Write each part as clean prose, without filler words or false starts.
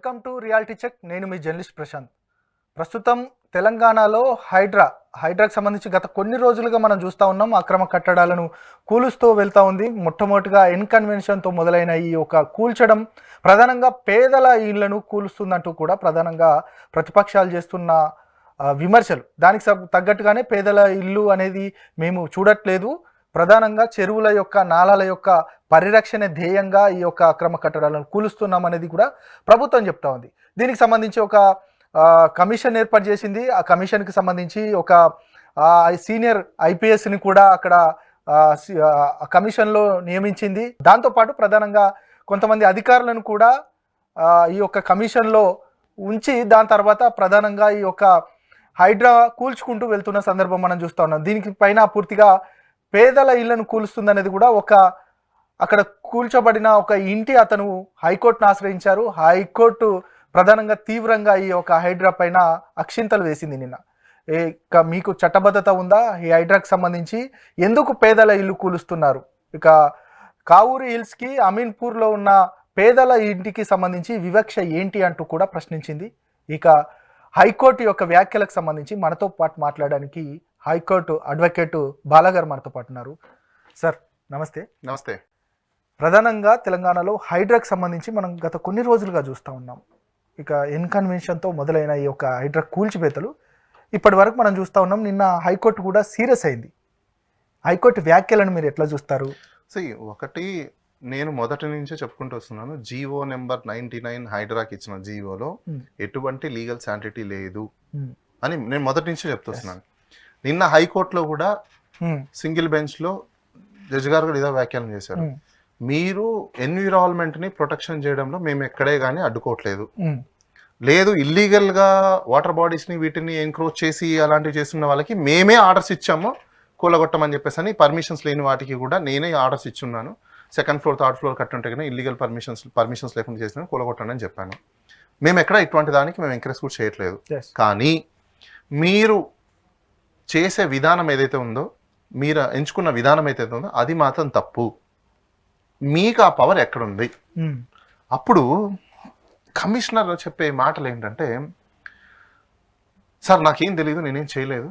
Welcome to reality check. నేను మీ journalist Prashanth. ప్రస్తుతం తెలంగాణలో హైడ్రాకి సంబంధించి గత కొన్ని రోజులుగా మనం చూస్తూ ఉన్నాం. అక్రమ కట్టడాలను కూలుస్తూ వెళ్తూ ఉంది. మొట్టమొదటిగా ఇన్కన్వెన్షన్తో మొదలైన ఈ యొక్క కూల్చడం ప్రధానంగా పేదల ఇళ్లను కూలుస్తుందంటూ కూడా ప్రధానంగా ప్రతిపక్షాలు చేస్తున్న విమర్శలు. దానికి తగ్గట్టుగానే పేదల ఇల్లు అనేది మేము చూడట్లేదు, ప్రధానంగా చెరువుల యొక్క నాలాల యొక్క పరిరక్షణ ధ్యేయంగా ఈ యొక్క అక్రమ కట్టడాలను కూలుస్తున్నాం అనేది కూడా ప్రభుత్వం చెప్తా ఉంది. దీనికి సంబంధించి ఒక కమిషన్ ఏర్పాటు చేసింది. ఆ కమిషన్కి సంబంధించి ఒక సీనియర్ ఐపీఎస్ని కూడా అక్కడ కమిషన్లో నియమించింది. దాంతోపాటు ప్రధానంగా కొంతమంది అధికారులను కూడా ఈ యొక్క కమిషన్లో ఉంచి దాని తర్వాత ప్రధానంగా ఈ యొక్క హైడ్రా కూల్చుకుంటూ వెళ్తున్న సందర్భం మనం చూస్తూ ఉన్నాం. దీనికి పైన పూర్తిగా పేదల ఇళ్లను కూలుస్తుందనేది కూడా అక్కడ కూల్చబడిన ఒక ఇంటి అతను హైకోర్టును ఆశ్రయించారు. హైకోర్టు ప్రధానంగా తీవ్రంగా ఈ యొక్క హైడ్రా పైన అక్షింతలు వేసింది నిన్న. మీకు చట్టబద్ధత ఉందా? ఈ హైడ్రాకి సంబంధించి ఎందుకు పేదల ఇల్లు కూలుస్తున్నారు? ఇక కావూరి హిల్స్కి అమీన్పూర్లో ఉన్న పేదల ఇంటికి సంబంధించి వివక్ష ఏంటి అంటూ కూడా ప్రశ్నించింది. ఇక హైకోర్టు యొక్క వ్యాఖ్యలకు సంబంధించి మనతో పాటు మాట్లాడడానికి హైకోర్టు అడ్వకేటు బాలాగారు మనతో పాటు ఉన్నారు. సార్ నమస్తే. నమస్తే. ప్రధానంగా తెలంగాణలో హైడ్రాకి సంబంధించి మనం గత కొన్ని రోజులుగా చూస్తూ ఉన్నాం. ఇక ఇన్కన్వెన్షన్తో మొదలైన ఈ యొక్క హైడ్రా కూల్చివేతలు ఇప్పటి వరకు మనం చూస్తూ ఉన్నాం. నిన్న హైకోర్టు కూడా సీరియస్ అయింది. హైకోర్టు వ్యాఖ్యలను మీరు ఎట్లా చూస్తారు? ఒకటి, నేను మొదటి నుంచే చెప్పుకుంటూ వస్తున్నాను, జీవో నెంబర్ 99 హైడ్రాకి ఇచ్చిన జీవోలో ఎటువంటి లీగల్ శాంటిటీ లేదు అని నేను మొదటి నుంచే చెప్తున్నాను. నిన్న హైకోర్టులో కూడా సింగిల్ బెంచ్లో జడ్జి గారు కూడా ఇదే వ్యాఖ్యానం చేశారు. మీరు ఎన్విరాన్మెంట్ని ప్రొటెక్షన్ చేయడంలో మేము ఎక్కడే కానీ అడ్డుకోవట్లేదు, లేదు ఇల్లీగల్గా వాటర్ బాడీస్ని వీటిని ఎంక్రోచ్ చేసి అలాంటివి చేస్తున్న వాళ్ళకి మేమే ఆర్డర్స్ ఇచ్చాము కూలగొట్టమని చెప్పేసి అని. పర్మిషన్స్ లేని వాటికి కూడా నేనే ఆర్డర్స్ ఇచ్చున్నాను. సెకండ్ ఫ్లోర్ థర్డ్ ఫ్లోర్ కట్టుంటే కానీ ఇల్లీగల్ పర్మిషన్స్ లేకుండా చేసిన కూలగొట్టండి అని చెప్పాను. మేము ఎక్కడ ఇటువంటి దానికి మేము ఎంకరేజ్ కూడా చేయట్లేదు. కానీ మీరు చేసే విధానం ఏదైతే ఉందో, మీరు ఎంచుకున్న విధానం ఏదైతే ఉందో అది మాత్రం తప్పు. మీకు ఆ పవర్ ఎక్కడుంది? అప్పుడు కమిషనర్ చెప్పే మాటలు ఏంటంటే, సార్ నాకేం తెలియదు, నేనేం చేయలేదు,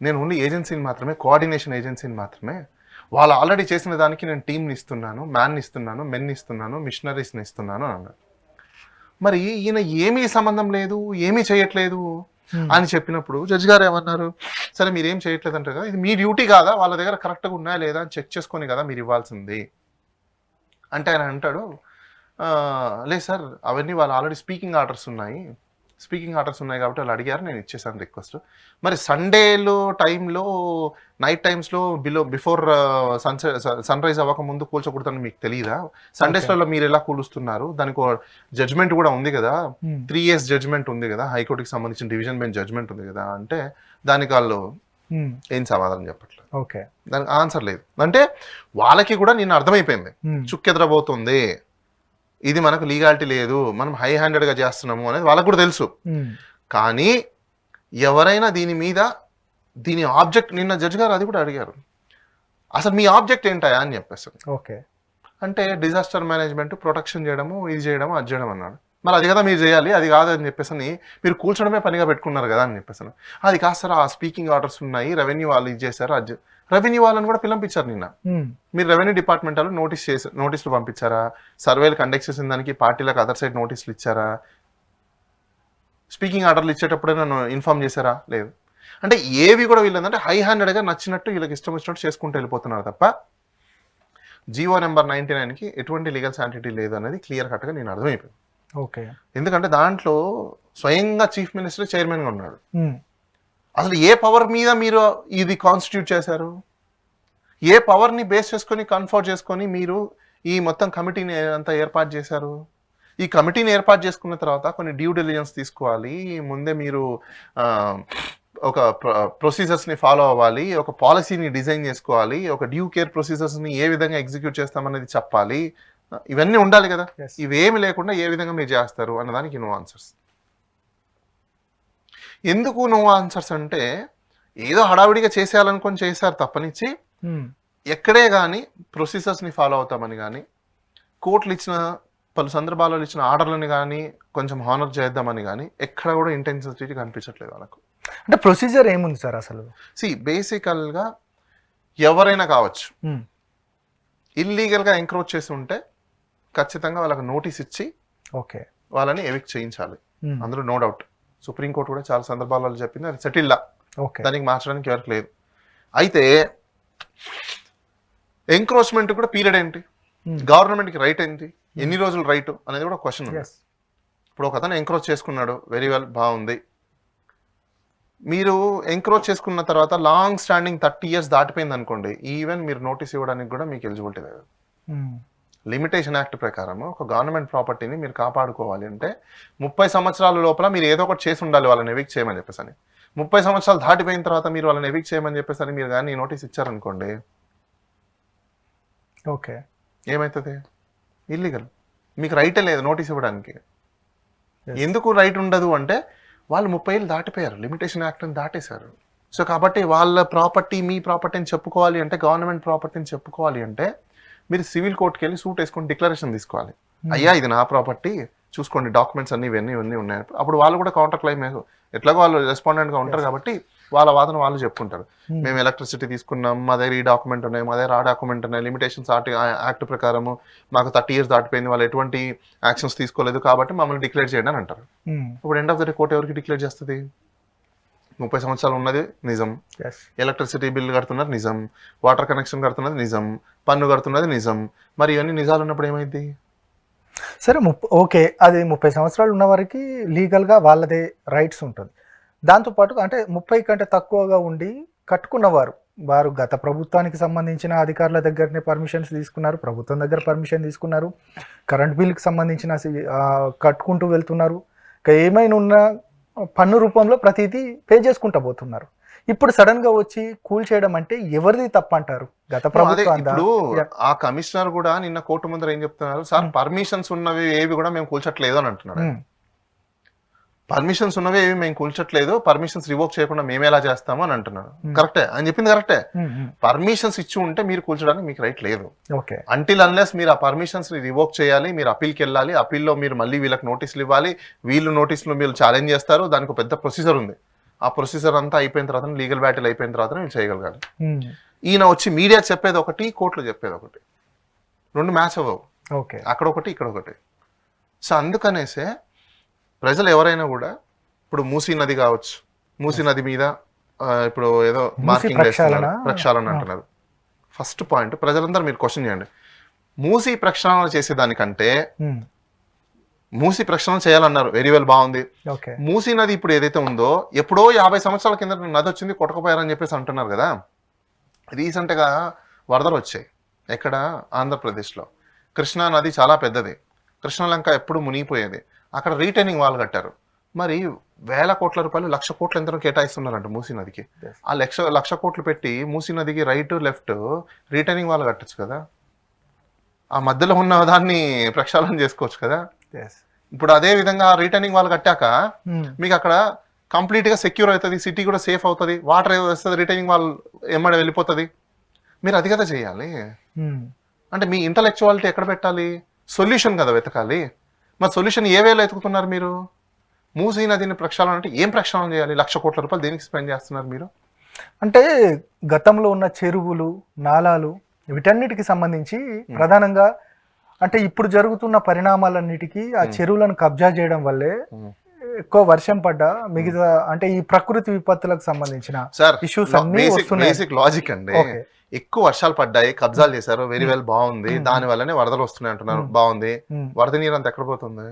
నేను ఓన్లీ ఏజెన్సీని మాత్రమే, కోఆర్డినేషన్ ఏజెన్సీని మాత్రమే, వాళ్ళు ఆల్రెడీ చేసిన దానికి నేను టీంని ఇస్తున్నాను, మ్యాన్ని ఇస్తున్నాను, మెన్ని ఇస్తున్నాను, మిషనరీస్ని ఇస్తున్నాను అని అన్నాడు. మరి ఈయన ఏమీ సంబంధం లేదు, ఏమీ చేయట్లేదు అని చెప్పినప్పుడు జడ్జి గారు ఏమన్నారు, సరే మీరేం చేయట్లేదు అంటారు కదా, ఇది మీ డ్యూటీ కాదా, వాళ్ళ దగ్గర కరెక్ట్గా ఉన్నాయా లేదా అని చెక్ చేసుకొని కదా మీరు ఇవ్వాల్సింది అంటే ఆయన అంటాడు, లేదు సార్ అవన్నీ వాళ్ళు ఆల్రెడీ స్పీకింగ్ ఆర్డర్స్ ఉన్నాయి కాబట్టి వాళ్ళు అడిగారు, నేను ఇచ్చేసాను రిక్వెస్ట్. మరి సండేలో టైంలో నైట్ టైమ్స్లో బిఫోర్ సన్ రైజ్ అవ్వక ముందు కూల్చకూడదని మీకు తెలియదా? సండేస్లలో మీరు ఎలా కూలుస్తున్నారు? దానికి జడ్జ్మెంట్ కూడా ఉంది కదా, 3 years జడ్జ్మెంట్ ఉంది కదా, హైకోర్టుకి సంబంధించిన డివిజన్ బెంచ్ జడ్జ్మెంట్ ఉంది కదా అంటే దానికి వాళ్ళు ఏం సమాధానం చెప్పట్లేదు. ఓకే, దానికి ఆన్సర్ లేదు. అంటే వాళ్ళకి కూడా నిన్న అర్థమైపోయింది, చుక్కెదరబోతుంది, ఇది మనకు లీగాలిటీ లేదు, మనం హై హ్యాండెడ్గా చేస్తున్నాము అనేది వాళ్ళకు కూడా తెలుసు. కానీ ఎవరైనా దీని ఆబ్జెక్ట్, నిన్న జడ్జి గారు అది కూడా అడిగారు, అసలు మీ ఆబ్జెక్ట్ ఏంటా అని చెప్పేసి. ఓకే, అంటే డిజాస్టర్ మేనేజ్మెంట్, ప్రొటెక్షన్ చేయడము, ఇది చేయడము, అది చేయడం అన్నాడు. మరి అది కదా మీరు చేయాలి, అది కాదు అని చెప్పేసి మీరు కూర్చోడమే పనిగా పెట్టుకున్నారు కదా అని చెప్పేసి. అది కాదు సార్, ఆ స్పీకింగ్ ఆర్డర్స్ ఉన్నాయి, రెవెన్యూ వాళ్ళు ఇది చేశారు, అది రెవెన్యూ వాళ్ళని కూడా పిలిపించారు నిన్న. మీరు రెవెన్యూ డిపార్ట్మెంట్ వాళ్ళు నోటీసులు పంపించారా? సర్వేలు కండక్ట్ చేసిన దానికి పార్టీలకు అదర్ సైడ్ నోటీసులు ఇచ్చారా? స్పీకింగ్ ఆర్డర్లు ఇచ్చేటప్పుడే నన్ను ఇన్ఫార్మ్ చేశారా? లేదు. అంటే ఏవి కూడా వీళ్ళు ఏంటంటే హై హ్యాండెడ్గా నచ్చినట్టు వీళ్ళకి ఇష్టం వచ్చినట్టు చేసుకుంటూ వెళ్ళిపోతున్నారు తప్ప జీవో నెంబర్ 99కి ఎటువంటి లీగల్ శాంటిటీ లేదు అనేది క్లియర్ కట్గా నేను అర్థమైపోయింది. ఓకే, ఎందుకంటే దాంట్లో స్వయంగా చీఫ్ మినిస్టర్ చైర్మన్గా ఉన్నాడు. అసలు ఏ పవర్ మీద మీరు ఇది కాన్స్టిట్యూట్ చేశారు? ఏ పవర్ని బేస్ చేసుకొని కన్ఫర్ట్ చేసుకొని మీరు ఈ మొత్తం కమిటీని అంతా ఏర్పాటు చేశారు? ఈ కమిటీని ఏర్పాటు చేసుకున్న తర్వాత కొన్ని డ్యూ డిలిజెన్స్ తీసుకోవాలి, ముందే మీరు ఒక ప్రొసీజర్స్ని ఫాలో అవ్వాలి, ఒక పాలసీని డిజైన్ చేసుకోవాలి, ఒక డ్యూ కేర్ ప్రొసీజర్స్ని ఏ విధంగా ఎగ్జిక్యూట్ చేస్తామనేది చెప్పాలి, ఇవన్నీ ఉండాలి కదా. ఇవేమి లేకుండా ఏ విధంగా మీరు చేస్తారు అన్నదానికి నో ఆన్సర్స్. ఎందుకు నో ఆన్సర్స్ అంటే ఏదో హడావిడిగా చేసేయాలనుకొని చేశారు తప్పనిచ్చి ఎక్కడే కానీ ప్రొసీజర్స్ని ఫాలో అవుతామని కానీ కోర్టులు ఇచ్చిన పలు సందర్భాలలో ఇచ్చిన ఆర్డర్లని కానీ కొంచెం హానర్ చేద్దామని కానీ ఎక్కడ కూడా ఇంటెన్సిటీ కనిపించట్లేదు వాళ్ళకు. అంటే ప్రొసీజర్ ఏముంది సార్ అసలు? బేసికల్గా ఎవరైనా కావచ్చు, ఇల్లీగల్గా ఎంక్రోచ్ చేసి ఉంటే ఖచ్చితంగా వాళ్ళకి నోటీస్ ఇచ్చి ఓకే వాళ్ళని ఎవిక్ట్ చేయించాలి, అందులో నో డౌట్. సుప్రీంకోర్టు కూడా చాలా సందర్భాలలో చెప్పింది, అది సెటిల్లా, ఓకే దానికి మార్చడానికి ఎవరికి లేదు. అయితే ఎంక్రోచ్మెంట్ కూడా పీరియడ్ ఏంటి, గవర్నమెంట్కి రైట్ ఏంటి, ఎన్ని రోజులు రైట్ అనేది కూడా క్వశ్చన్ ఉంది. ఇప్పుడు ఒక అతను ఎంక్రోచ్ చేసుకున్నాడు, వెరీ వెల్, బాగుంది. మీరు ఎంక్రోచ్ చేసుకున్న తర్వాత లాంగ్ స్టాండింగ్ 30 years దాటిపోయింది అనుకోండి, ఈవెన్ మీరు నోటీస్ ఇవ్వడానికి కూడా మీకు ఎలిజిబిలిటీ లేదు. లిమిటేషన్ యాక్ట్ ప్రకారం ఒక గవర్నమెంట్ ప్రాపర్టీని మీరు కాపాడుకోవాలి అంటే 30 సంవత్సరాల లోపల మీరు ఏదో ఒకటి చేసి ఉండాలి వాళ్ళని ఎవిక్ట్ చేయమని చెప్పేసి అని. 30 సంవత్సరాలు దాటిపోయిన తర్వాత మీరు వాళ్ళని ఎవిక్ట్ చేయమని చెప్పేసి అని మీరు కానీ నోటీస్ ఇచ్చారనుకోండి, ఓకే ఏమవుతుంది? ఇల్లీగల్, మీకు రైటే లేదు నోటీస్ ఇవ్వడానికి. ఎందుకు రైట్ ఉండదు అంటే వాళ్ళు 30 ఏళ్ళు దాటిపోయారు, లిమిటేషన్ యాక్ట్ని దాటేశారు. సో కాబట్టి వాళ్ళ ప్రాపర్టీ మీ ప్రాపర్టీని చెప్పుకోవాలి అంటే, గవర్నమెంట్ ప్రాపర్టీని చెప్పుకోవాలి అంటే మీరు సివిల్ కోర్టుకి వెళ్ళి సూట్ వేసుకొని డిక్లరేషన్ తీసుకోవాలి. అయ్యా ఇది నా ప్రాపర్టీ, చూసుకోండి డాక్యుమెంట్స్ అన్ని ఇవన్నీ ఉన్నాయి. అప్పుడు వాళ్ళు కూడా కౌంటర్ క్లెయిమ్, ఎట్లాగో వాళ్ళు రెస్పాండెంట్గా ఉంటారు కాబట్టి వాళ్ళ వాదన వాళ్ళు చెప్పుకుంటారు. మేము ఎలక్ట్రిసిటీ తీసుకున్నాం, మా దగ్గర ఈ డాక్యుమెంట్ ఉన్నాయి, మా దగ్గర ఆ డాక్యుమెంట్ ఉన్నాయి, లిమిటేషన్స్ యాక్ట్ ప్రకారము మాకు 30 years దాటిపోయింది, వాళ్ళు ఎటువంటి యాక్షన్స్ తీసుకోలేదు కాబట్టి మమ్మల్ని డిక్లేర్ చేయండి అని అంటారు. ఇప్పుడు end of the day court ఎవరికి డిక్లేర్ చేస్తుంది? 30 సంవత్సరాలు ఉన్నది నిజం, ఎలక్ట్రిసిటీ బిల్ కడుతున్నది నిజం, వాటర్ కనెక్షన్ కడుతున్నది నిజం, పన్ను కడుతున్నది నిజం. మరి ఇవన్నీ నిజాలు ఉన్నప్పుడు ఏమైంది? సరే ఓకే, అది 30 సంవత్సరాలు ఉన్న వారికి లీగల్గా వాళ్ళదే రైట్స్ ఉంటుంది. దాంతోపాటు అంటే 30 కంటే తక్కువగా ఉండి కట్టుకున్నవారు, వారు గత ప్రభుత్వానికి సంబంధించిన అధికారుల దగ్గరనే పర్మిషన్స్ తీసుకున్నారు, ప్రభుత్వం దగ్గర పర్మిషన్ తీసుకున్నారు, కరెంట్ బిల్కి సంబంధించిన కట్టుకుంటూ వెళ్తున్నారు, ఇంకా ఏమైనా ఉన్నా పన్ను రూపంలో ప్రతిదీ పే చేసుకుంటూ పోతున్నారు. ఇప్పుడు సడన్ గా వచ్చి కూల్ చేయడం అంటే ఎవరిది తప్పు అంటారు? గత ప్రభుత్వం. ఇప్పుడు ఆ కమిషనర్ కూడా నిన్న కోర్టు ముందర ఏం చెప్తున్నారు, సార్ పర్మిషన్స్ ఉన్నవి ఏవి కూడా మేము కూల్చట్లేదు అని అంటున్నారు. పర్మిషన్స్ ఉన్నవి ఏవి మేము కూల్చట్లేదు, పర్మిషన్స్ రివోక్ చేయకుండా మేము ఎలా చేస్తాము అని అంటున్నారు. కరెక్టే, అని చెప్పింది కరెక్టే. పర్మిషన్స్ ఇచ్చి ఉంటే మీరు కూల్చడానికి మీకు రైట్ లేదు. అంటిల్ అన్లెస్ మీరు ఆ పర్మిషన్స్ ని రివోక్ చేయాలి, మీరు అప్పీల్కి వెళ్ళాలి, అప్పీల్లో మీరు మళ్ళీ వీళ్ళకి నోటీసులు ఇవ్వాలి, వీళ్ళు నోటీసులు మీరు ఛాలెంజ్ చేస్తారు, దానికి పెద్ద ప్రొసీజర్ ఉంది. ఆ ప్రొసీజర్ అంతా అయిపోయిన తర్వాత, లీగల్ బ్యాటిల్ అయిపోయిన తర్వాత మీరు చేయగలగాలి. ఈయన వచ్చి మీడియా చెప్పేది ఒకటి, కోర్టులో చెప్పేది ఒకటి, రెండు మ్యాచ్ అవ్వవు. అక్కడ ఒకటి ఇక్కడ ఒకటి. సో అందుకనేసే ప్రజలు ఎవరైనా కూడా, ఇప్పుడు మూసీ నది కావచ్చు, మూసీ నది మీద ఇప్పుడు ఏదో మార్కింగ్ వేస్తున్నారు, ప్రక్షాళన అంటున్నారు. ఫస్ట్ పాయింట్, ప్రజలందరూ మీరు క్వశ్చన్ చేయండి, మూసీ ప్రక్షాళన చేసేదానికంటే మూసీ ప్రక్షాళన చేయాలన్నారు, వెరీ వెల్, బాగుంది. మూసీ నది ఇప్పుడు ఏదైతే ఉందో, ఎప్పుడో 50 సంవత్సరాల కింద నది వచ్చింది, కొట్టకపోయారని చెప్పేసి అంటున్నారు కదా. రీసెంట్గా వరదలు వచ్చాయి ఎక్కడ? ఆంధ్రప్రదేశ్లో. కృష్ణా నది చాలా పెద్దది, కృష్ణలంక ఎప్పుడు మునిగిపోయేది, అక్కడ రీటైనింగ్ వాల్ కట్టారు. మరి వేల కోట్ల రూపాయలు, 1,00,000 కోట్లు ఎంతనో కేటాయిస్తున్నారంట మూసీ నదికి. ఆ 1,00,000 కోట్లు పెట్టి మూసీ నదికి రైట్ లెఫ్ట్ రీటైనింగ్ వాల్ కట్టచ్చు కదా, ఆ మధ్యలో ఉన్న దాన్ని ప్రక్షాళన చేసుకోవచ్చు కదా. ఇప్పుడు అదే విధంగా రీటైనింగ్ వాల్ కట్టాక మీకు అక్కడ కంప్లీట్ గా సెక్యూర్ అవుతుంది, సిటీ కూడా సేఫ్ అవుతుంది, వాటర్ వస్తుంది, రిటైనింగ్ వాల్ ఎమ్మడి వెళ్ళిపోతుంది. మీరు అది కదా చేయాలి. అంటే మీ ఇంటలెక్చువాలిటీ ఎక్కడ పెట్టాలి? సొల్యూషన్ కదా వెతకాలి. మరి సొల్యూషన్ ఏ వేలో వెతుకుతున్నారు మీరు? మూసీ నదిని ప్రక్షాళన అంటే ఏం ప్రక్షాళన చేయాలి? 1,00,000 కోట్ల రూపాయలు దేనికి స్పెండ్ చేస్తున్నారు మీరు? అంటే గతంలో ఉన్న చెరువులు, నాలాలు, వీటన్నిటికి సంబంధించి ప్రధానంగా అంటే ఇప్పుడు జరుగుతున్న పరిణామాలన్నిటికీ ఆ చెరువులను కబ్జా చేయడం వల్లే ఎక్కువ వర్షం పడ్డా మిగతా అంటే ఈ ప్రకృతి విపత్తులకు సంబంధించిన ఇష్యూస్ అన్ని వస్తున్నాయి. బేసిక్ లాజిక్ అండి. ఎక్కువ వర్షాలు పడ్డాయి, కబ్జాలు చేశారు, వెరీ వెల్, బాగుంది, దాని వల్లనే వరదలు వస్తున్నాయి అంటున్నారు, బాగుంది. వరద నీరు అంతా ఎక్కడ పోతుంది?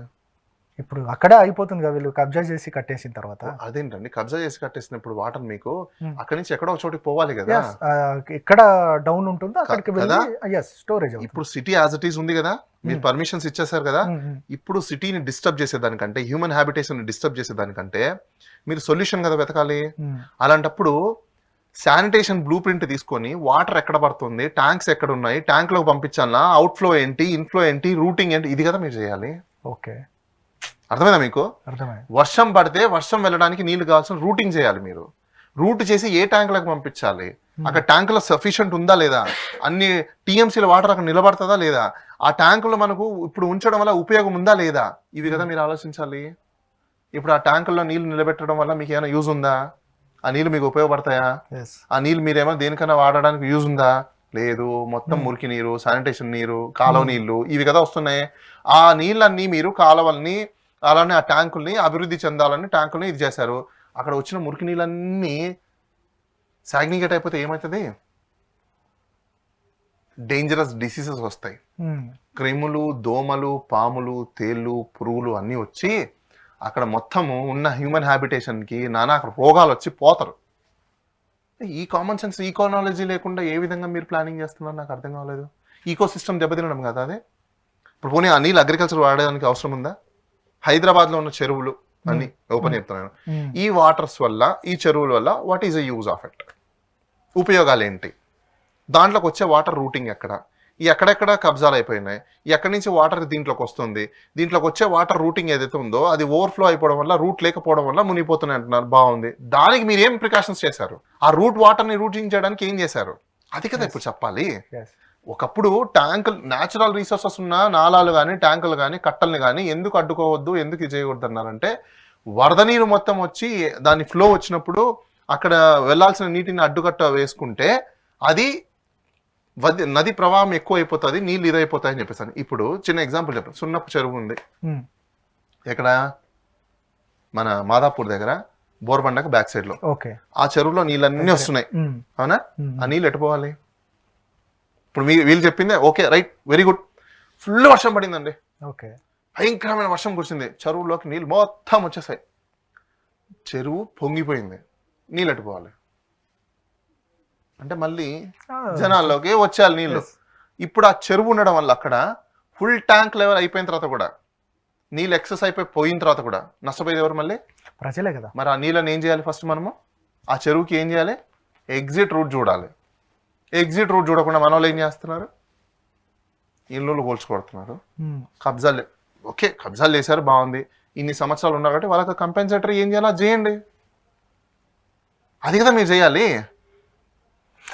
ఇప్పుడు అక్కడే అయిపోతుంది కదా, వీళ్ళు కబ్జా చేసి కట్టేసిన తర్వాత. అదేంటండి, కబ్జా చేసి కట్టేసినప్పుడు వాటర్ మీకు అక్కడి నుంచి ఎక్కడో ఒక చోటికి పోవాలి కదా. ఎక్కడ డౌన్ ఉంటుందో అక్కడికి వెళ్ళి స్టోరేజ్. ఇప్పుడు సిటీ యాజ్ ఇట్ ఈస్ ఉంది కదా, మీరు పర్మిషన్స్ ఇచ్చేసారు కదా. ఇప్పుడు సిటీని డిస్టర్బ్ చేసేదానికంటే, హ్యూమన్ హ్యాబిటేషన్ డిస్టర్బ్ చేసేదానికంటే మీరు సొల్యూషన్ కదా వెతకాలి. అలాంటప్పుడు శానిటేషన్ బ్లూ ప్రింట్ తీసుకొని వాటర్ ఎక్కడ పడుతుంది, ట్యాంక్స్ ఎక్కడ ఉన్నాయి, ట్యాంక్ లోకి పంపించాలా, అవుట్ ఫ్లో ఏంటి, ఇన్ఫ్లో ఏంటి, రూటింగ్ ఏంటి, ఇది కదా మీరు చేయాలి. ఓకే, అర్థమైందా మీకు? వర్షం పడితే వర్షం వెళ్ళడానికి నీళ్లు కావాల్సిన రూటింగ్ చేయాలి మీరు. రూట్ చేసి ఏ ట్యాంకులకు పంపించాలి, అక్కడ ట్యాంకులో సఫిషియంట్ ఉందా లేదా, అన్ని టీఎంసీల వాటర్ అక్కడ నిలబడుతుందా లేదా, ఆ ట్యాంకులో మనకు ఇప్పుడు ఉంచడం వల్ల ఉపయోగం ఉందా లేదా, ఇవి కదా మీరు ఆలోచించాలి. ఇప్పుడు ఆ ట్యాంకుల్లో నీళ్లు నిలబెట్టడం వల్ల మీకు ఏమైనా యూజ్ ఉందా, ఆ నీళ్లు మీకు ఉపయోగపడతాయా, ఆ నీళ్ళు మీరేమో దేనికైనా వాడడానికి యూజ్ ఉందా, లేదు. మొత్తం మురికి నీరు, శానిటేషన్ నీరు, కాలువ నీళ్లు ఇవి కదా వస్తున్నాయి. ఆ నీళ్ళన్నీ మీరు కాలువల్ని అలానే ఆ ట్యాంకుల్ని అభివృద్ధి చెందాలని ట్యాంకుల్ని ఇది చేశారు. అక్కడ వచ్చిన మురికి నీళ్ళన్నీ సాగ్నిగేట్ అయిపోతే ఏమవుతుంది, డేంజరస్ డిసీజెస్ వస్తాయి. క్రిములు, దోమలు, పాములు, తేళ్లు, పురుగులు అన్నీ వచ్చి అక్కడ మొత్తము ఉన్న హ్యూమన్ హ్యాబిటేషన్కి నానా రోగాలు వచ్చి పోతారు. ఈ కామన్ సెన్స్, ఈకోనాలజీ లేకుండా ఏ విధంగా మీరు ప్లానింగ్ చేస్తున్నారు నాకు అర్థం కాలేదు. ఈకో సిస్టమ్ దెబ్బతినడం కదా అదే. ఇప్పుడు పోనీ ఆ నీళ్ళు అగ్రికల్చర్ వాడడానికి అవసరం ఉందా? హైదరాబాద్లో ఉన్న చెరువులు అన్ని ఓపెన్ చెప్తున్నాను, ఈ వాటర్స్ వల్ల, ఈ చెరువుల వల్ల what is the use of it, ఉపయోగాలు ఏంటి, దాంట్లోకి వచ్చే వాటర్ రూటింగ్ ఎక్కడ, ఎక్కడెక్కడ కబ్జాలు అయిపోయినాయి, ఎక్కడి నుంచి వాటర్ దీంట్లోకి వస్తుంది, దీంట్లోకి వచ్చే వాటర్ రూటింగ్ ఏదైతే ఉందో అది ఓవర్ఫ్లో అయిపోవడం వల్ల, రూట్ లేకపోవడం వల్ల మునిగిపోతున్నాయి అంటున్నారు. బాగుంది, దానికి మీరు ఏం ప్రికాషన్స్ చేశారు, ఆ రూట్ వాటర్ని రూటింగ్ చేయడానికి ఏం చేశారు, అది కదా ఇప్పుడు చెప్పాలి. ఒకప్పుడు ట్యాంకులు, న్యాచురల్ రీసోర్సెస్ ఉన్న నాలాలు కానీ ట్యాంకులు కానీ కట్టల్ని కానీ ఎందుకు అడ్డుకోవద్దు, ఎందుకు ఇది చేయకూడదు అన్నారంటే, వరద నీరు మొత్తం వచ్చి దాని ఫ్లో వచ్చినప్పుడు అక్కడ వెళ్లాల్సిన నీటిని అడ్డుకట్ట వేసుకుంటే అది నది ప్రవాహం ఎక్కువ అయిపోతుంది, నీళ్ళు ఇదైపోతాయని చెప్పేసాను. ఇప్పుడు చిన్న ఎగ్జాంపుల్ చెప్పాను, సున్నపు చెరువు ఉంది ఎక్కడ, మన మాదాపూర్ దగ్గర బోర్బండకు బ్యాక్ సైడ్ లో. ఆ చెరువులో నీళ్ళన్నీ వస్తున్నాయి అవునా, ఆ నీళ్ళు ఎట్టుపోవాలి. ఇప్పుడు వీళ్ళు చెప్పిందే okay right, very good. Full వర్షం పడిందండి, భయంకరమైన వర్షం కురిసింది, చెరువులోకి నీళ్ళు మొత్తం వచ్చేసాయి, చెరువు పొంగిపోయింది, నీళ్ళు ఎట్టుకోవాలి అంటే మళ్ళీ జనాల్లోకి వచ్చేయాలి నీళ్లు. ఇప్పుడు ఆ చెరువు ఉండడం వల్ల అక్కడ ఫుల్ ట్యాంక్ లెవెల్ అయిపోయిన తర్వాత కూడా, నీళ్ళు ఎక్సెస్ పోయిన తర్వాత కూడా నష్టపోయేది ఎవరు? మళ్ళీ ప్రజలే కదా. మరి ఆ నీళ్ళని ఏం చేయాలి? ఫస్ట్ మనము ఆ చెరువుకి ఏం చేయాలి? ఎగ్జిట్ రూట్ చూడాలి. ఎగ్జిట్ రూట్ చూడకుండా మన వాళ్ళు ఏం చేస్తున్నారు? ఇళ్ళు కూల్చుకొడుతున్నారు, కబ్జాలు. ఓకే కబ్జాలు చేశారు, బాగుంది, ఇన్ని సంవత్సరాలు ఉన్నారు కాబట్టి వాళ్ళకి కంపెన్సేటరీ ఏం చేయాలో చేయండి, అది కదా మీరు చేయాలి.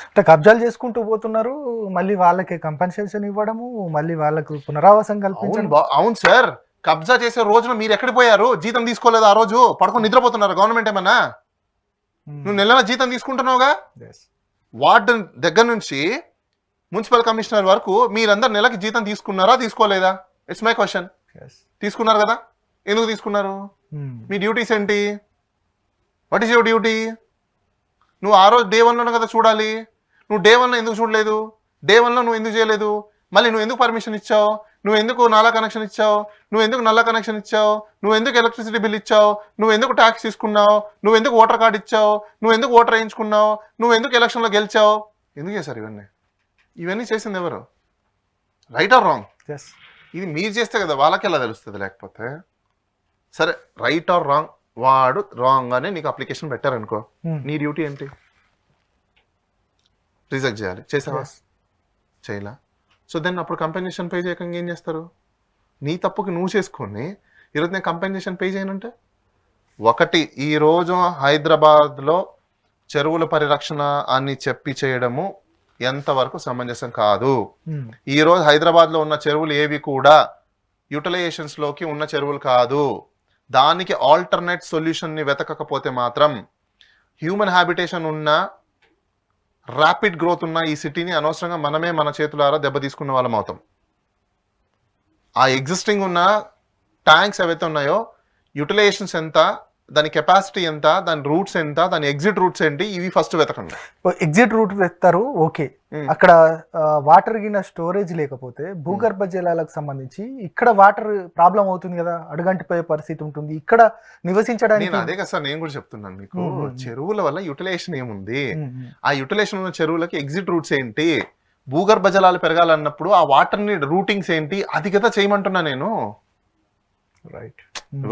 అంటే కబ్జాలు చేసుకుంటూ పోతున్నారు, మళ్ళీ వాళ్ళకి కంపెన్సేషన్ ఇవ్వడము, మళ్ళీ వాళ్ళకు పునరావాసం కల్పించడం. అవును సార్, కబ్జా చేసే రోజున మీరు ఎక్కడికి పోయారు? జీతం తీసుకోలేదు, ఆ రోజు పడుకొని నిద్రపోతున్నారు. గవర్నమెంట్ ఏమన్నా నువ్వు నెలల జీతం తీసుకుంటున్నావుగా, వార్డు దగ్గర నుంచి మున్సిపల్ కమిషనర్ వరకు మీరందరు నెలకి జీతం తీసుకున్నారా తీసుకోలేదా? It's my question. తీసుకున్నారు కదా, ఎందుకు తీసుకున్నారు? మీ డ్యూటీస్ ఏంటి? What is your duty? నువ్వు ఆ రోజు డే 1లో కదా చూడాలి, నువ్వు డే 1లో ఎందుకు చూడలేదు? డే 1లో నువ్వు ఎందుకు చేయలేదు? మళ్ళీ నువ్వు ఎందుకు పర్మిషన్ ఇచ్చావు? నువ్వు ఎందుకు నాలా కనెక్షన్ ఇచ్చావు? నువ్వు ఎందుకు నల్ల కనెక్షన్ ఇచ్చావు? నువ్వు ఎందుకు ఎలక్ట్రిసిటీ బిల్ ఇచ్చావు? నువ్వు ఎందుకు ట్యాక్స్ తీసుకున్నావు? నువ్వు ఎందుకు ఓటర్ కార్డు ఇచ్చావు? నువ్వు ఎందుకు ఓటర్ వేయించుకున్నావు? నువ్వు ఎందుకు ఎలక్షన్లో గెలిచావు? ఎందుకు చేశారు ఇవన్నీ? ఇవన్నీ చేసింది ఎవరు? Right are wrong? ఇది మీరు చేస్తే కదా వాళ్ళకి ఎలా తెలుస్తుంది? లేకపోతే సరే రైట్ ఆర్ రాంగ్, వాడు రాంగ్ అని నీకు అప్లికేషన్ పెట్టారనుకో, నీ డ్యూటీ ఏంటి? రిజెక్ట్ చేయాలి. చేసావా? చేయలా. సో దెన్ అప్పుడు కంపెన్సేషన్ పే చేయకుండా ఏం చేస్తారు? నీ తప్పుకి నువ్వు చేసుకొని ఈరోజు నేను కంపెన్సేషన్ పే చేయనంటే, ఒకటి ఈరోజు హైదరాబాద్లో చెరువుల పరిరక్షణ అని చెప్పి చేయడము ఎంతవరకు సమంజసం కాదు. ఈరోజు హైదరాబాద్లో ఉన్న చెరువులు ఏవి కూడా యూటిలైజేషన్స్లోకి ఉన్న చెరువులు కాదు. దానికి ఆల్టర్నేట్ సొల్యూషన్ని వెతకకపోతే మాత్రం హ్యూమన్ హ్యాబిటేషన్ ఉన్న, ర్యాపిడ్ గ్రోత్ ఉన్న ఈ సిటీని అనవసరంగా మనమే మన చేతులారా దెబ్బ తీసుకున్న వాళ్ళం అవుతాం. ఆ ఎగ్జిస్టింగ్ ఉన్న ట్యాంక్స్ ఏవైతే ఉన్నాయో యూటిలైజేషన్స్ ఎంత, దాని కెపాసిటీ ఎంత, దాని రూట్స్ ఎంత, దాని ఎగ్జిట్ రూట్స్ ఏంటి, ఇవి ఫస్ట్ వెతకండి. ఎగ్జిట్ రూట్ వెతారు ఓకే, అక్కడ వాటర్ గిన స్టోరేజ్ లేకపోతే భూగర్భ జలాలకు సంబంధించి ఇక్కడ వాటర్ ప్రాబ్లం అవుతుంది కదా, అడుగంటిపోయే పరిస్థితి ఉంటుంది ఇక్కడ నివసించడానికి. నేను అదే కదా సార్ నేను కూడా చెప్తున్నాను మీకు, చెరువుల వల్ల యూటిలైజేషన్ ఏముంది, ఆ యూటిలైజేషన్ ఉన్న చెరువులకి ఎగ్జిట్ రూట్స్ ఏంటి, భూగర్భ జలాలు పెరగాలన్నప్పుడు ఆ వాటర్ని రూటింగ్స్ ఏంటి, అది కదా చేయమంటున్నా నేను. Right,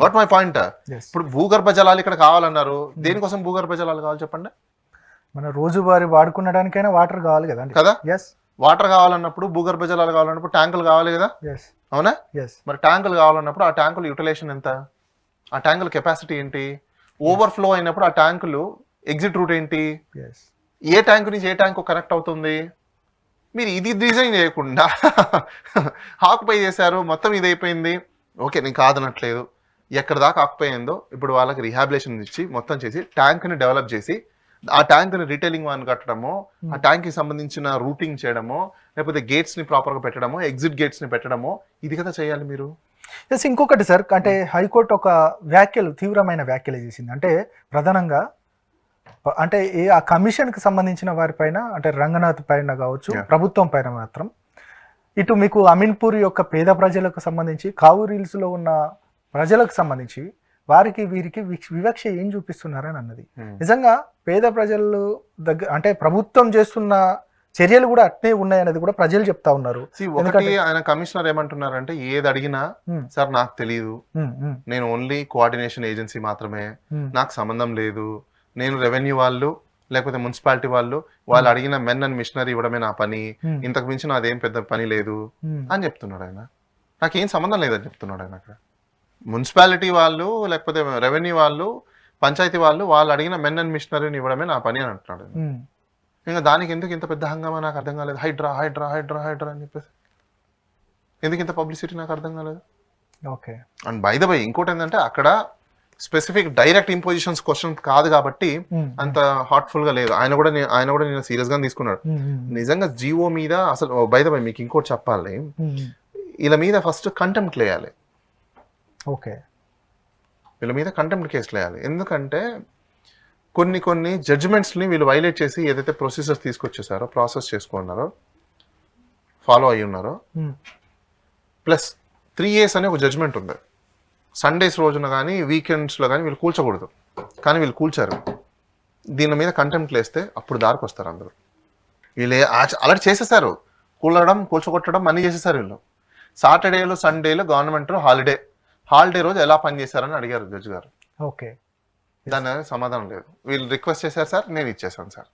what my point. ఇప్పుడు భూగర్భ జలాలు ఇక్కడ కావాలన్నారు, దేనికోసం భూగర్భ జలాలు కావాలి చెప్పండి? మన రోజువారీ వాడుకునడానికైనా వాటర్ కావాలి కదా కదా. వాటర్ కావాలన్నప్పుడు, భూగర్భ జలాలు కావాలన్నప్పుడు ట్యాంకులు కావాలి కదా, అవునా? మరి ట్యాంకులు కావాలన్నప్పుడు ఆ ట్యాంకుల యూటిలైజేషన్ ఎంత, ఆ ట్యాంకుల కెపాసిటీ ఏంటి, ఓవర్ఫ్లో అయినప్పుడు ఆ ట్యాంకులు ఎగ్జిట్ రూట్ ఏంటి, ఎస్ ఏ ట్యాంక్ నుంచి ఏ ట్యాంక్ కనెక్ట్ అవుతుంది. మీరు ఇది డిజైన్ చేయకుండా ఆక్యుపై చేశారు, మొత్తం ఇది అయిపోయింది. ఓకే, నేను కాదనట్లేదు, ఎక్కడ దాకా ఆక్యుపై అయిందో ఇప్పుడు వాళ్ళకి రిహాబిలేషన్ ఇచ్చి మొత్తం చేసి ట్యాంక్ని డెవలప్ చేసి ఆ ట్యాంక్ని రీటైలింగ్ వాన్ కట్టడమో, ఆ ట్యాంక్కి సంబంధించిన రూటింగ్ చేయడమో, లేకపోతే గేట్స్ని ప్రాపర్గా పెట్టడమో, ఎగ్జిట్ గేట్స్ని పెట్టడమో, ఇది కదా చేయాలి మీరు. ఎస్ ఇంకొకటి సార్, అంటే హైకోర్టు ఒక తీవ్రమైన వ్యాఖ్యలు చేసింది. అంటే ప్రధానంగా అంటే ఆ కమిషన్కి సంబంధించిన వారిపైన, అంటే రంగనాథ్ పైన కావచ్చు, ప్రభుత్వం పైన మాత్రం ఇటు మీకు అమీన్పూర్ యొక్క పేద ప్రజలకు సంబంధించి, కావూరు హిల్స్లో ఉన్న ప్రజలకు సంబంధించి వారికి వీరికి వివక్ష ఏం చూపిస్తున్నారని అన్నది. నిజంగా పేద ప్రజలు దగ్గర అంటే ప్రభుత్వం చేస్తున్న చర్యలు కూడా అట్నే ఉన్నాయనేది కూడా ప్రజలు చెప్తా ఉన్నారు. ఒకటి ఆయన కమిషనర్ ఏమంటున్నారంటే, ఏది అడిగినా సార్ నాకు తెలియదు, నేను ఓన్లీ కోఆర్డినేషన్ ఏజెన్సీ మాత్రమే, నాకు సంబంధం లేదు, నేను రెవెన్యూ వాళ్ళు లేకపోతే మున్సిపాలిటీ వాళ్ళు అడిగిన మెన్ అండ్ మిషనరీ ఇవ్వడమే నా పని, ఇంతకు మించి నాదేం పెద్ద పని లేదు అని చెప్తున్నాడు ఆయన. నాకేం సంబంధం లేదని చెప్తున్నాడు ఆయన. అక్కడ మున్సిపాలిటీ వాళ్ళు లేకపోతే రెవెన్యూ వాళ్ళు, పంచాయతీ వాళ్ళు అడిగిన మెన్ అండ్ మిషనరీని ఇవ్వడమే నా పని అని అంటున్నాడు. ఇంకా దానికి ఎందుకు ఇంత పెద్ద హంగామా నాకు అర్థం కాలేదు. హైడ్రా హైడ్రా హైడ్రా హైడ్రా అని చెప్పేసి ఎందుకు ఇంత పబ్లిసిటీ నాకు అర్థం కాలేదు. Okay. And by the by ఇంకోటి ఏంటంటే, అక్కడ స్పెసిఫిక్ డైరెక్ట్ ఇంపోజిషన్స్ క్వశ్చన్ కాదు కాబట్టి అంత హార్ట్ఫుల్ గా లేదు. ఆయన కూడా నేను సీరియస్ గా తీసుకున్నాడు. నిజంగా జీవో మీద అసలు బై ద బై మీకు ఇంకోటి చెప్పాలి, వీళ్ళ మీద ఫస్ట్ కంటెంప్ట్ వేయాలి. ఓకే, వీళ్ళ మీద కంటెంప్ట్ కేసులు వేయాలి. ఎందుకంటే కొన్ని జడ్జిమెంట్స్ని వీళ్ళు వైలేట్ చేసి ఏదైతే ప్రొసీజర్స్ తీసుకొచ్చేసారో, ప్రాసెస్ చేసుకున్నారో, ఫాలో అయ్యి ఉన్నారో, ప్లస్ 3 years అనే ఒక జడ్జిమెంట్ ఉంది. సండేస్ రోజున కానీ వీకెండ్స్లో కానీ వీళ్ళు కూల్చకూడదు, కానీ వీళ్ళు కూల్చారు. దీని మీద కంటెంప్ట్ వేస్తే అప్పుడు దారికి వస్తారు అందరూ. వీళ్ళు అలర్ట్ చేసేసారు, కూలడం కూల్చగొట్టడం అన్నీ చేసేసారు వీళ్ళు. సాటర్డేలో సండేలో గవర్నమెంట్ హాలిడే రోజు ఎలా పనిచేశారని అడిగారు జడ్జి గారు. ఓకే, దాని సమాధానం లేదు. వీళ్ళు రిక్వెస్ట్ చేశారు సార్, నేను ఇచ్చేసాను సార్.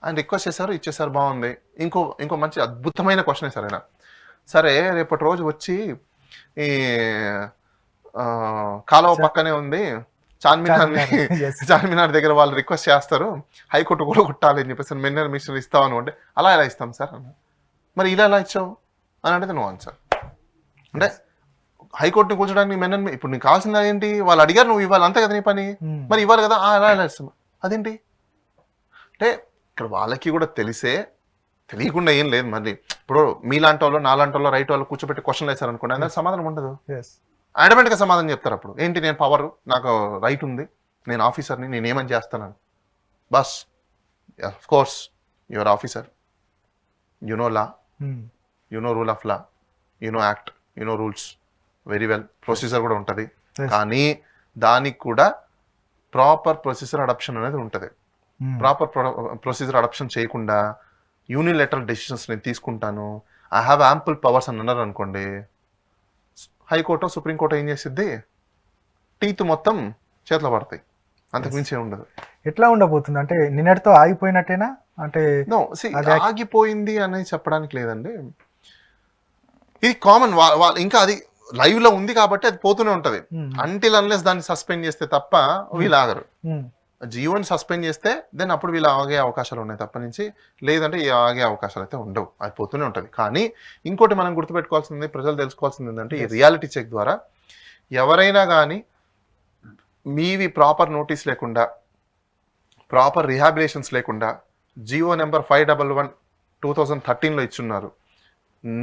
ఆయన రిక్వెస్ట్ చేశారు, ఇచ్చేసారు, బాగుంది. ఇంకో మంచి అద్భుతమైన క్వశ్చన్ వేశారు ఆయన. సరే రేపటి రోజు వచ్చి ఈ కాలువ పక్కనే ఉంది చార్మినార్ దగ్గర వాళ్ళు రిక్వెస్ట్ చేస్తారు, హైకోర్టు కూడా కొట్టాలి అని చెప్పేసి మిన్నర్ మిషన్ ఇస్తామని అంటే, అలా ఎలా ఇస్తాం సార్ అన్న. మరి ఇలా ఎలా ఇచ్చావు అని అంటే నువ్వు ఆన్సర్. అంటే హైకోర్టుని కూర్చోడానికి మెన్నర్ ఇప్పుడు నీకు కావాల్సింది ఏంటి, వాళ్ళు అడిగారు నువ్వు ఇవ్వాలి, అంతే కదా నీ పని, మరి ఇవ్వాలి కదా, ఎలా ఇస్తాం అదేంటి అంటే ఇక్కడ వాళ్ళకి కూడా తెలియకుండా ఏం లేదు. మరి ఇప్పుడు మీలాంటి వాళ్ళు నాలాంటి వాళ్ళు రైట్ వాళ్ళు కూర్చోబెట్టి క్వశ్చన్లు వేశారు అనుకోండి, అందులో సమాధానం ఉండదు. అడమెంట్గా సమాధానం చెప్తారు. అప్పుడు ఏంటి, నేను పవర్, నాకు రైట్ ఉంది, నేను ఆఫీసర్ని, నేను ఏమని చేస్తానని. But of course your officer, you know law, you know rule of law, you know act, you know rules very well, procedure కూడా ఉంటుంది. కానీ దానికి కూడా ప్రాపర్ ప్రొసీజర్ అడాప్షన్ అనేది ఉంటుంది. ప్రాపర్ ప్రొసీజర్ అడాప్షన్ చేయకుండా యూనిలేటరల్ డెసిషన్స్ నేను తీసుకుంటాను, ఐ హ్యావ్ యాంపుల్ పవర్స్ అని అన్నారు అనుకోండి, హైకోర్టు సుప్రీంకోర్టు ఏం చేసిద్ది, టీత్ మొత్తం చేతిలో పడతాయి, అంతకుమించి ఉండదు. ఎట్లా ఉండబోతుంది అంటే నిన్నటితో ఆగిపోయినట్టేనా? అంటే ఆగిపోయింది అని చెప్పడానికి లేదండి, ఇది కామన్. ఇంకా అది లైవ్ లో ఉంది కాబట్టి అది పోతూనే ఉంటది. అంటిల్ అన్లెస్ దాన్ని సస్పెండ్ చేస్తే తప్ప వీళ్ళు ఆగరు. జీవోని సస్పెండ్ చేస్తే దెన్ అప్పుడు వీళ్ళు ఆగే అవకాశాలు ఉన్నాయి తప్ప నుంచి, లేదంటే ఆగే అవకాశాలు అయితే ఉండవు, అది పోతూనే ఉంటుంది. కానీ ఇంకోటి మనం గుర్తుపెట్టుకోవాల్సింది, ప్రజలు తెలుసుకోవాల్సింది ఏంటంటే, ఈ రియాలిటీ చెక్ ద్వారా ఎవరైనా కానీ మీవి ప్రాపర్ నోటీస్ లేకుండా, ప్రాపర్ రిహాబిలేషన్స్ లేకుండా జీవో నెంబర్ 511 2013లో ఇచ్చున్నారు,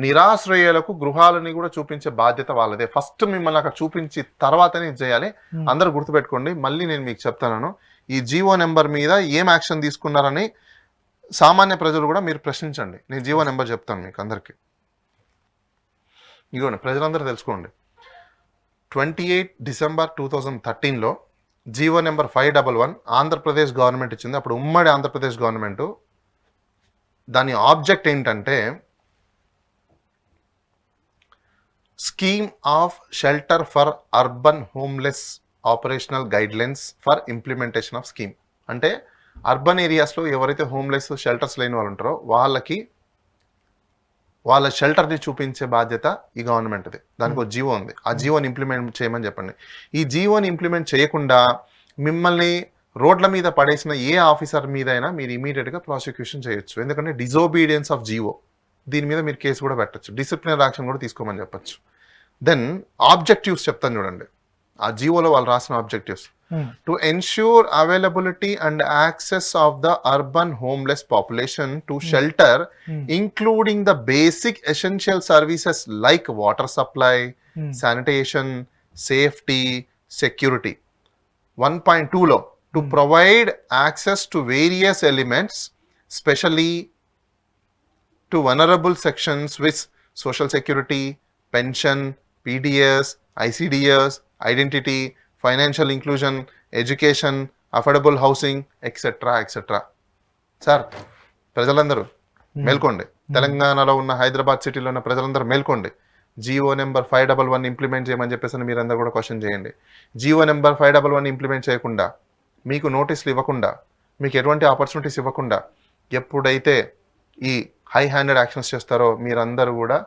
నిరాశ్రయులకు గృహాలని కూడా చూపించే బాధ్యత వాళ్ళదే. ఫస్ట్ మిమ్మల్ని అక్కడ చూపించి తర్వాతనే ఇది చేయాలి. అందరూ గుర్తుపెట్టుకోండి. మళ్ళీ నేను మీకు చెప్తాను, ఈ జీవో నెంబర్ మీద ఏం యాక్షన్ తీసుకున్నారని సామాన్య ప్రజలు కూడా మీరు ప్రశ్నించండి. నేను జీవో నెంబర్ చెప్తాను మీకు అందరికీ. ఇదిగోండి, ప్రజలందరూ తెలుసుకోండి. 28 December 2013లో జీవో నెంబర్ 511 ఆంధ్రప్రదేశ్ గవర్నమెంట్ ఇచ్చింది. అప్పుడు ఉమ్మడి ఆంధ్రప్రదేశ్ గవర్నమెంట్. దాని ఆబ్జెక్ట్ ఏంటంటే, scheme of shelter for urban homeless operational guidelines for implementation of scheme. అంటే అర్బన్ ఏరియాస్లో ఎవరైతే హోమ్లెస్ షెల్టర్స్ లేని వాళ్ళు ఉంటారో వాళ్ళ షెల్టర్ని చూపించే బాధ్యత ఈ గవర్నమెంట్ది. దానికి ఒక జీవో ఉంది, ఆ జీవోని ఇంప్లిమెంట్ చేయమని చెప్పండి. ఈ జీవోని ఇంప్లిమెంట్ చేయకుండా మిమ్మల్ని రోడ్ల మీద పడేసిన ఏ ఆఫీసర్ మీద అయినా మీరు ఇమీడియట్గా ప్రాసిక్యూషన్ చేయొచ్చు. ఎందుకంటే డిజోబీడియన్స్ ఆఫ్ జీవో, దీని మీద మీరు కేసు కూడా పెట్టచ్చు, డిసిప్లినరీ యాక్షన్ కూడా తీసుకోమని చెప్పచ్చు. దెన్ ఆబ్జెక్టివ్స్ చెప్తాను చూడండి, ఆ జీవోలో వాళ్ళు రాసిన objectives. To ensure availability and access of the urban homeless population to shelter, including the basic essential services like water supply, sanitation, safety, security. 1.2లో to provide access to various elements, especially to vulnerable sections with social security, pension, PDS, ICDS, identity, financial inclusion, education, affordable housing, etc. etc. Sir, ప్రజలందరూ మేల్కోండి. తెలంగాణలో ఉన్న హైదరాబాద్ సిటీలో ఉన్న ప్రజలందరూ మేల్కోండి. Jio number 511 implement చేయమని చెప్పేసి మీరందరూ కూడా క్వశ్చన్ చేయండి. జియో నెంబర్ 511 ఇంప్లిమెంట్ చేయకుండా, మీకు నోటీసులు ఇవ్వకుండా, మీకు ఎటువంటి ఆపర్చునిటీస్ ఇవ్వకుండా ఎప్పుడైతే ఈ హై హ్యాండెడ్ యాక్షన్స్ చేస్తారో మీరందరూ కూడా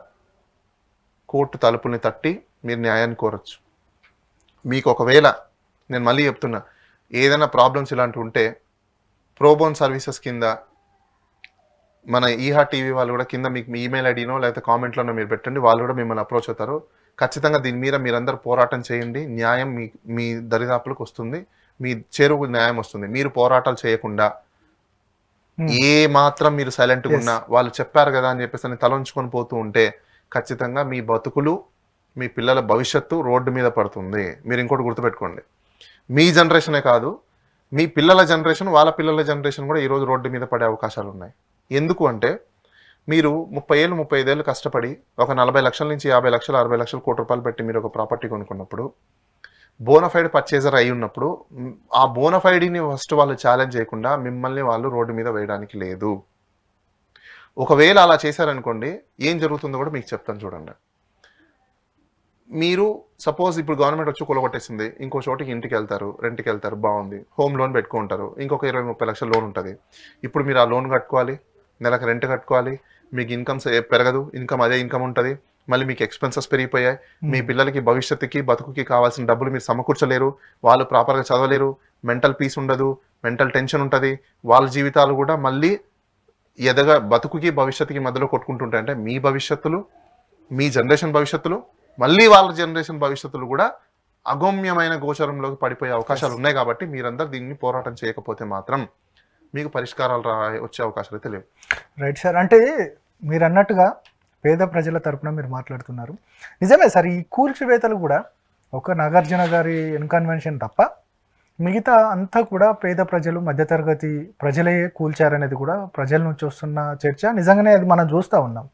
కోర్టు తలుపుల్ని తట్టి మీరు న్యాయాన్ని కోరచ్చు. మీకు ఒకవేళ, నేను మళ్ళీ చెప్తున్నా, ఏదైనా ప్రాబ్లమ్స్ ఇలాంటివి ఉంటే ప్రోబోన్ సర్వీసెస్ కింద మన ఈహా టీవీ వాళ్ళు కూడా కింద మీకు మీ ఈమెయిల్ ఐడినో లేకపోతే కామెంట్లోనో మీరు పెట్టండి, వాళ్ళు కూడా మిమ్మల్ని అప్రోచ్ అవుతారు. ఖచ్చితంగా దీని మీద మీరందరూ పోరాటం చేయండి. న్యాయం మీ దరిదాపులకు వస్తుంది, మీ చెరువు న్యాయం వస్తుంది. మీరు పోరాటాలు చేయకుండా ఏ మాత్రం మీరు సైలెంట్గా ఉన్నా, వాళ్ళు చెప్పారు కదా అని చెప్పేసి తలంచుకొని పోతూ ఉంటే ఖచ్చితంగా మీ బతుకులు, మీ పిల్లల భవిష్యత్తు రోడ్డు మీద పడుతుంది. మీరు ఇంకోటి గుర్తుపెట్టుకోండి, మీ జనరేషనే కాదు, మీ పిల్లల జనరేషన్, వాళ్ళ పిల్లల జనరేషన్ కూడా ఈరోజు రోడ్డు మీద పడే అవకాశాలు ఉన్నాయి. ఎందుకు అంటే, మీరు 30 ఏళ్ళు 35 ఏళ్ళు కష్టపడి ఒక 40 లక్షల నుంచి 50 లక్షలు 60 లక్షల కోటి రూపాయలు పెట్టి మీరు ఒక ప్రాపర్టీ కొనుక్కున్నప్పుడు, బోనఫైడ్ పర్చేజర్ అయి ఉన్నప్పుడు, ఆ బోనఫైడ్ని ఫస్ట్ వాళ్ళు ఛాలెంజ్ చేయకుండా మిమ్మల్ని వాళ్ళు రోడ్డు మీద వేయడానికి లేదు. ఒకవేళ అలా చేశారనుకోండి, ఏం జరుగుతుందో కూడా మీకు చెప్తాను చూడండి. మీరు సపోజ్ ఇప్పుడు గవర్నమెంట్ వచ్చి కూలగొట్టేసింది, ఇంకో చోటికి ఇంటికి వెళ్తారు, రెంట్కి వెళ్తారు, బాగుంది, హోమ్ లోన్ పెట్టుకుంటారు, ఇంకొక 20-30 లక్షల లోన్ ఉంటుంది. ఇప్పుడు మీరు ఆ లోన్ కట్టుకోవాలి, నెలకు రెంట్ కట్టుకోవాలి, మీకు ఇన్కమ్స్ పెరగదు, ఇన్కమ్ అదే ఇన్కమ్ ఉంటుంది, మళ్ళీ మీకు ఎక్స్పెన్సెస్ పెరిగిపోయాయి, మీ పిల్లలకి భవిష్యత్తుకి బతుకుకి కావాల్సిన డబ్బులు మీరు సమకూర్చలేరు, వాళ్ళు ప్రాపర్గా చదవలేరు, మెంటల్ పీస్ ఉండదు, మెంటల్ టెన్షన్ ఉంటుంది, వాళ్ళ జీవితాలు కూడా మళ్ళీ బతుకుకి భవిష్యత్తుకి మధ్యలో కొట్టుకుంటుంటాయి. అంటే మీ భవిష్యత్తులు, మీ జనరేషన్ భవిష్యత్తులు, మళ్ళీ వాళ్ళ జనరేషన్ భవిష్యత్తులు కూడా అగమ్యమైన గోచరంలోకి పడిపోయే అవకాశాలు ఉన్నాయి. కాబట్టి మీరందరూ దీన్ని పోరాటం చేయకపోతే మాత్రం మీకు పరిష్కారాలు వచ్చే అవకాశాలు అయితే లేవు. రైట్ సార్, అంటే మీరు అన్నట్టుగా పేద ప్రజల తరపున మీరు మాట్లాడుతున్నారు. నిజమే సార్, ఈ కూల్చివేతలు కూడా ఒక నాగార్జున గారి ఇన్కన్వెన్షన్ తప్ప మిగతా అంతా కూడా పేద ప్రజలు, మధ్యతరగతి ప్రజలే కూల్చారనేది కూడా ప్రజల నుంచి వస్తున్న చర్చ. నిజంగానే అది మనం చూస్తూ ఉన్నాం.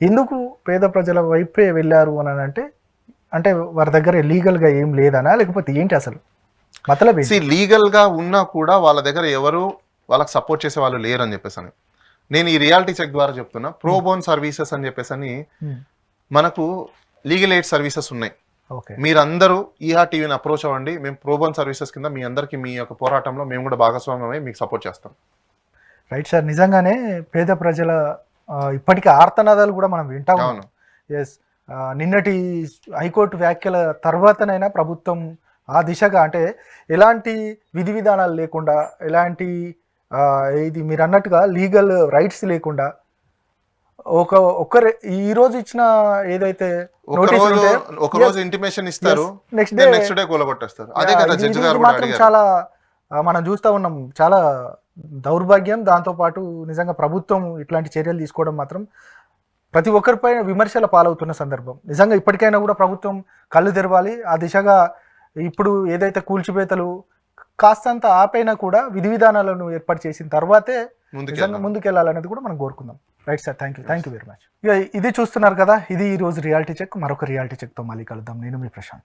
ఎందుకు పేద ప్రజల వైపే వెళ్ళారు అని అంటే వారి దగ్గర లీగల్గా ఏం లేదనా, లేకపోతే ఏంటి అసలు మతలబ్? లీగల్గా ఉన్నా కూడా వాళ్ళ దగ్గర ఎవరు వాళ్ళకి సపోర్ట్ చేసే వాళ్ళు లేరు అని చెప్పేసి అని నేను ఈ రియాలిటీ చెక్ ద్వారా చెప్తున్నా. ప్రోబోన్ సర్వీసెస్ అని చెప్పేసి అని మనకు లీగల్ ఎయిడ్ సర్వీసెస్ ఉన్నాయి. మీరందరూ ఈహా టీవీని అప్రోచ్ అవ్వండి, మేము ప్రోబోన్ సర్వీసెస్ కింద మీ అందరికి మీ యొక్క పోరాటంలో మేము కూడా భాగస్వామ్యమై మీకు సపోర్ట్ చేస్తాం. రైట్ సార్, నిజంగానే పేద ప్రజల ఇప్పటికీ ఆర్తనాదాలు కూడా మనం వింటా ఉన్నాం. ఎస్, నిన్నటి హైకోర్టు వ్యాఖ్యల తర్వాతనైనా ప్రభుత్వం ఆ దిశగా, అంటే ఎలాంటి విధి విధానాలు లేకుండా, ఎలాంటి ఇది మీరు అన్నట్టుగా లీగల్ రైట్స్ లేకుండా ఈ రోజు ఇచ్చిన ఏదైతే ఒక రోజు ఇంటిమేషన్ ఇస్తారు, నెక్స్ట్ డే కూలగొట్టేస్తారు. అదే కదా జడ్జి గారు మాత్రం చాలా మనం చూస్తూ ఉన్నాం. చాలా దౌర్భాగ్యం. దాంతోపాటు నిజంగా ప్రభుత్వం ఇట్లాంటి చర్యలు తీసుకోవడం మాత్రం ప్రతి ఒక్కరిపై విమర్శల పాలవుతున్న సందర్భం. నిజంగా ఇప్పటికైనా కూడా ప్రభుత్వం కళ్ళు తెరవాలి. ఆ దిశగా ఇప్పుడు ఏదైతే కూల్చివేతలు కాస్తంత ఆపైనా కూడా విధి విధానాలను ఏర్పాటు చేసిన తర్వాతే నిజంగా ముందుకెళ్ళాలనేది కూడా మనం కోరుకుందాం. Right sir, thank you very much. ఇక ఇది చూస్తున్నారు కదా, ఇది ఈరోజు రియాలిటీ చెక్. మరొక రియాలిటీ చెక్తో మళ్ళీ కలుద్దాం. నేను మీ ప్రశాంత్.